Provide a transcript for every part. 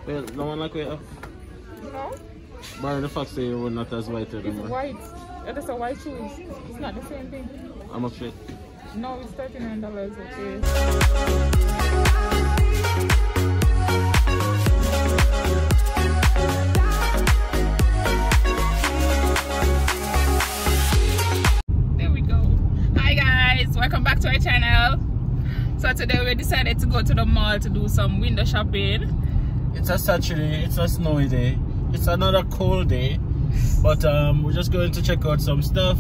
Well, no one like we have. No? Bar the fact that you were not as white It's anymore. white. It's a white shoes. It's not the same thing. How much it? No, it's $39. Okay. There we go. Hi guys, welcome back to our channel. So today we decided to go to the mall to do some window shopping. It's a Saturday, it's a snowy day. It's another cold day. But we're just going to check out some stuff,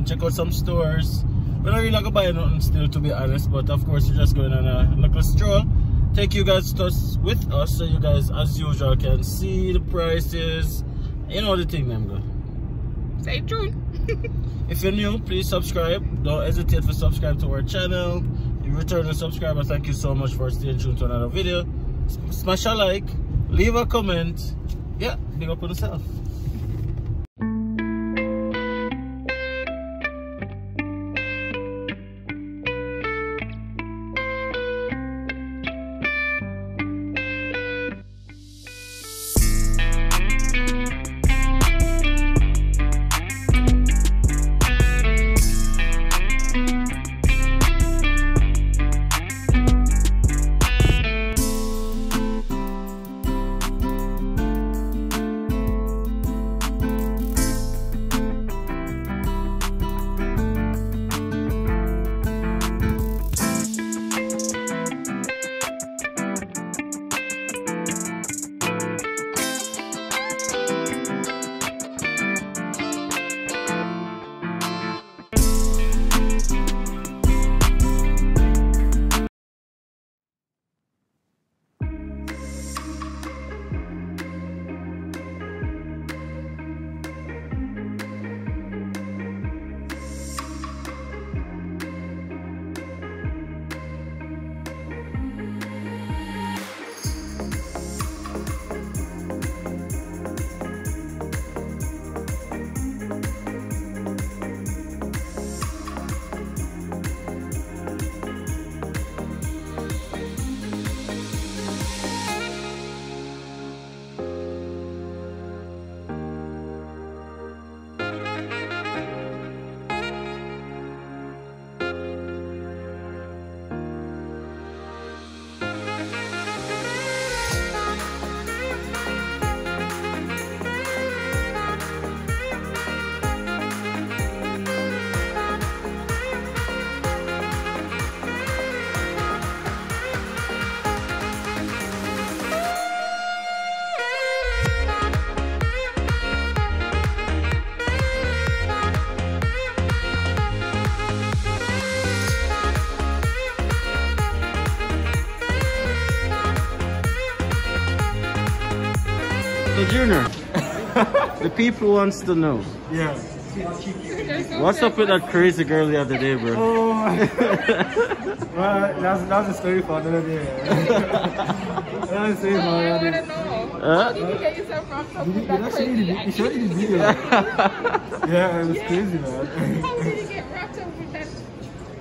check out some stores. We're not really gonna buy nothing still, to be honest, but of course we're just going on a little stroll. Take you guys with us so you guys, as usual, can see the prices. You know the thing, them go. Stay tuned. If you're new, please subscribe. Don't hesitate to subscribe to our channel. If you return a subscriber, thank you so much for staying tuned to another video. Smash a like, leave a comment. Yeah, big up on yourself. So Junior, the people wants to know. Yeah. What's up with that crazy girl the other day, bro? Oh, well, that's a story for another day. That's a story for I another want day. to know. How did you get yourself wrapped up with that crazy You showed me the video. Yeah, it was crazy, man. How did you get wrapped up with that?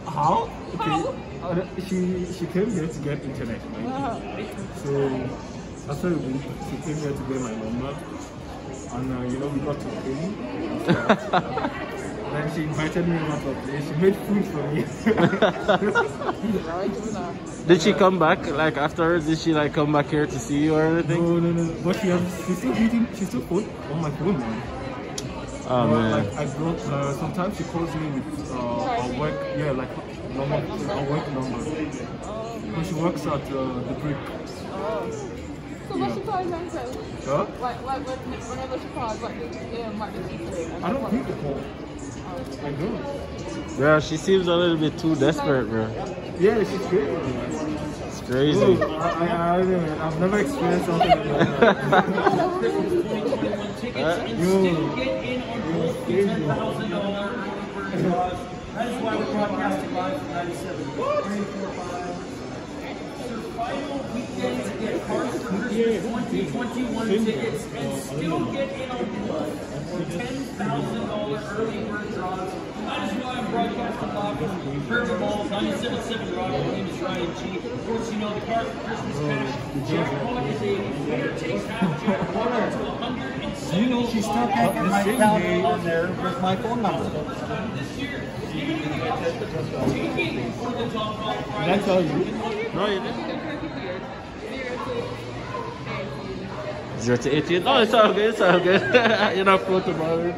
How? How? She came here to get internet, right? So after a week, she came here to get my number, and you know, we got to play. Then she invited me over to a place. She made food for me. Did she come back, like afterwards? Did she like come back here to see you or anything? No. But she's still phone on my phone, man. Oh man. Like I brought her. Sometimes she calls me with a work, yeah, like a work number. Because she works at the brick. So what she calls themselves? Huh? Like whenever she calls, what did she say? I don't think the call. I don't. Yeah, she seems a little bit too desperate, bro. Yeah, she's crazy, man. It's crazy. Oh, I've never experienced something like that. That is why we're broadcasting live from 97. Final weekend to get cards for 2021 tickets and still get in on for $10,000 early bird draws. That is why I'm broadcasting live from Prairie Mall, 97.7 Rock. My name is Ryan G. Of course, you know the cards for Christmas cash. Jackpot is a winner You know, she's stuck at my account on there with my phone number. That's all you. No, you didn't. 0 to 18. Oh, it's all good. It's all good. You're not float about it.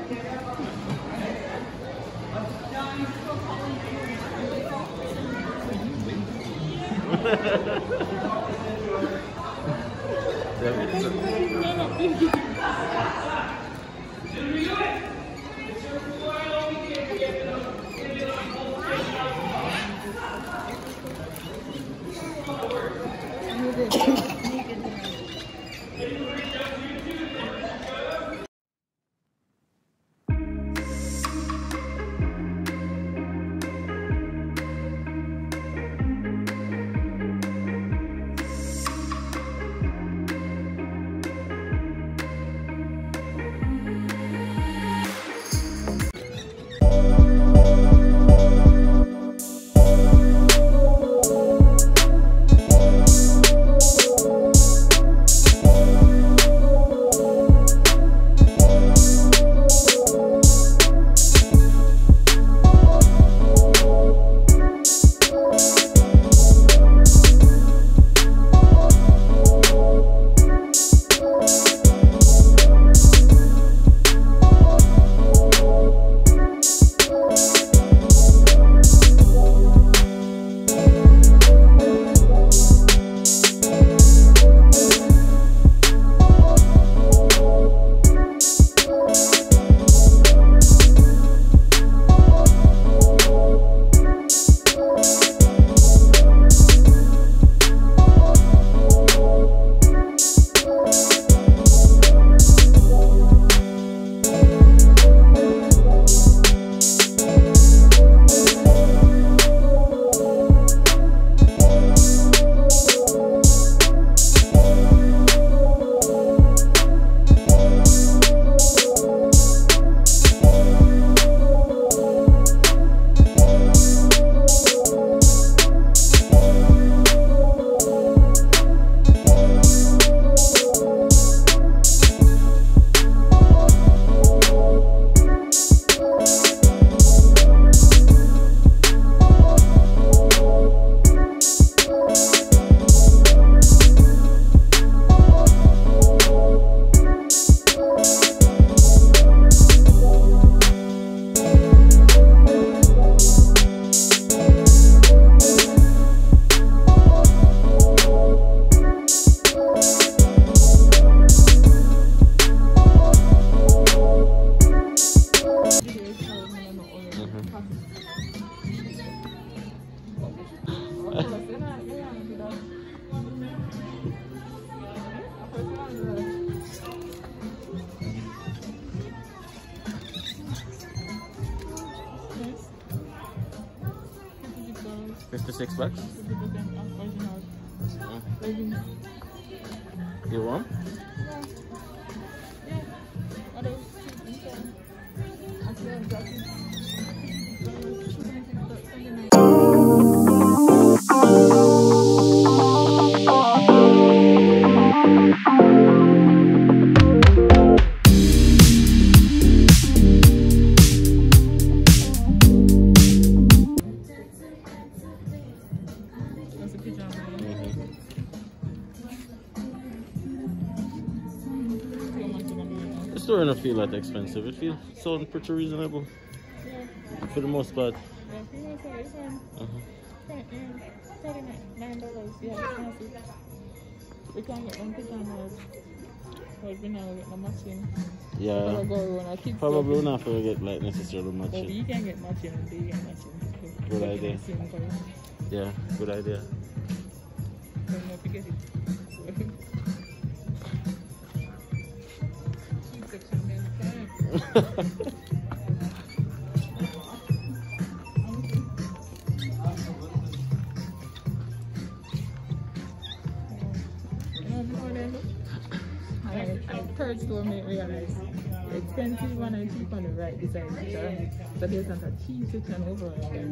$56. You want? The store don't feel that expensive. It feels so pretty reasonable. Yeah. For the most part. Yeah, for the most part, it's $39. Yeah, we can get one pajamas. But we now get the matching. Yeah. Probably we're not going to get like necessarily matching. But you can get matching and they get matching. Good idea. Yeah, good idea. Don't know if you get it. Third store made realize the expensive one and cheap on the right beside each other. So there's not a cheap section over on there.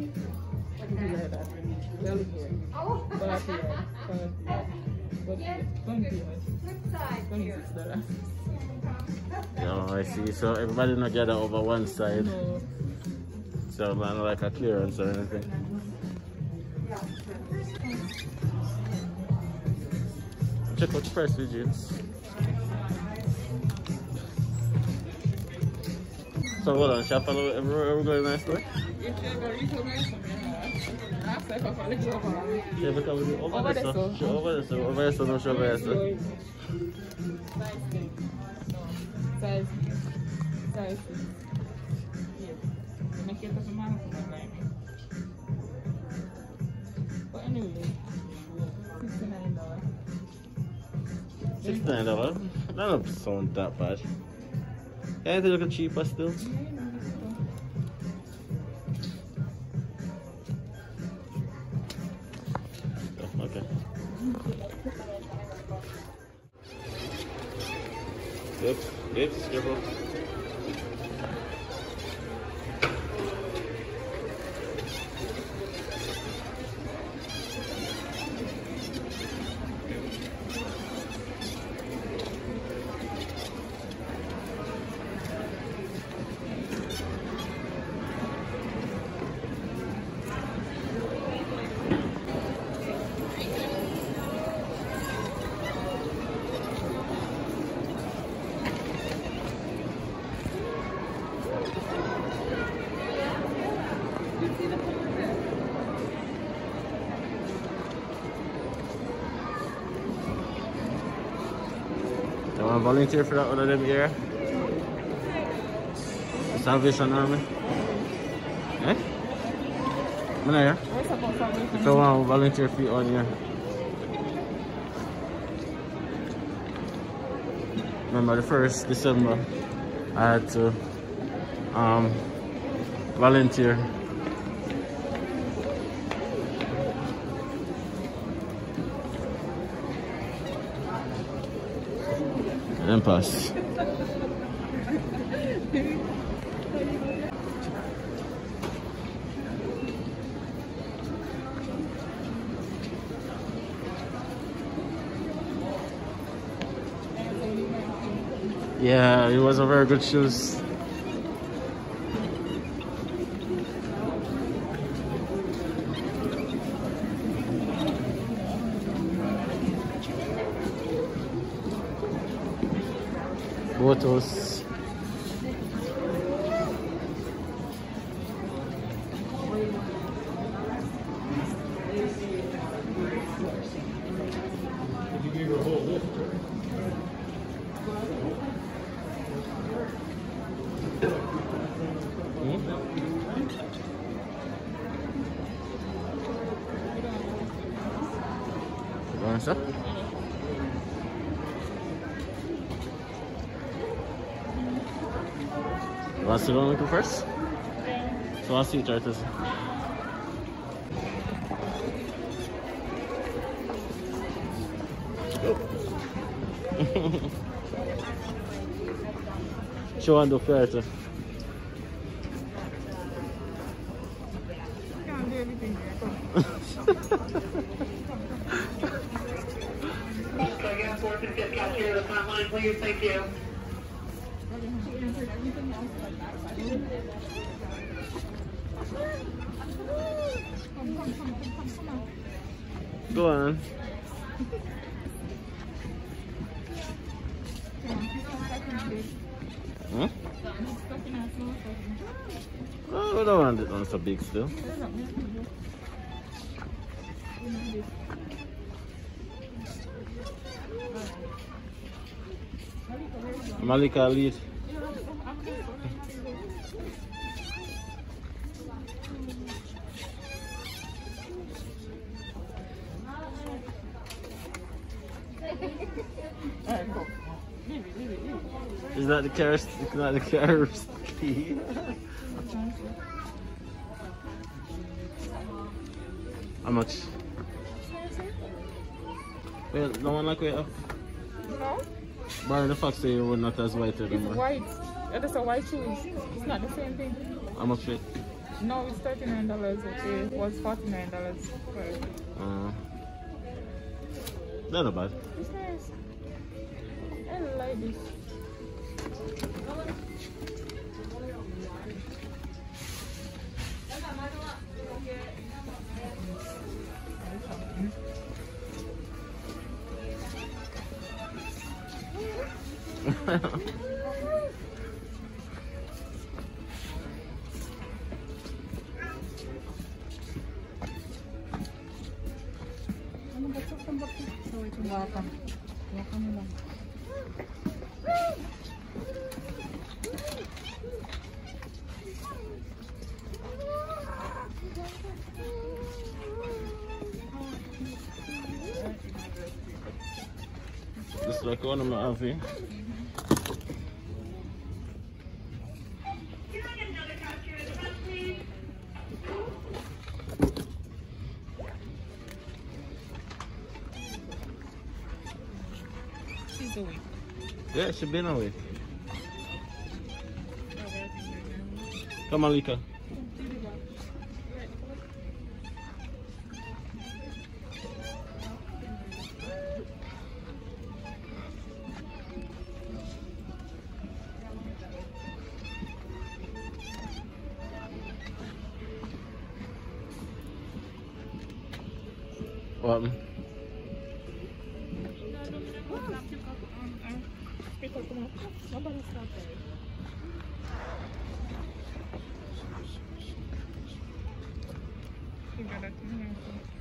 Like that. Well, but $26. Oh, I see. So everybody not gather over one side. No. So not like a clearance or anything. Check out the price of the jeans. So hold on, shop all everywhere going nice store? Yeah, because we over there, so show over there, so over there, so no show over there, so. Size. Make it up a man. But anyway, $69. $69? That don't sound that bad. Yeah, they look cheaper still. Oh, okay. Oops, careful. You want to volunteer for that one of them here? The Salvation Army? Eh? I'm not here. So I want to volunteer for you on here. Remember the 1st December I had to volunteer. And pass. Yeah, it was a very good shoes. Photos. Did you give her a whole list? What's up? You want to sit on with you first? So I'll see you right this. Show on the oferta. Can't do anything Again, 450 cashier to the front line, please. Thank you. Go on. Huh? Oh, we don't want it on so big still. Malika lead. Is that the carrot? Not the carrot key. How much? Well, no one like it up. No? But the fact that you were not as white It's anymore. white. It is a white shoes. It's not the same thing. How much it? No, it's $39. Okay, it was $49. Right. That's not bad. It's nice. I like this. Just like one of my outfit. She's awake. Yeah, she been away. Come on, Lika. What? You got that thing here.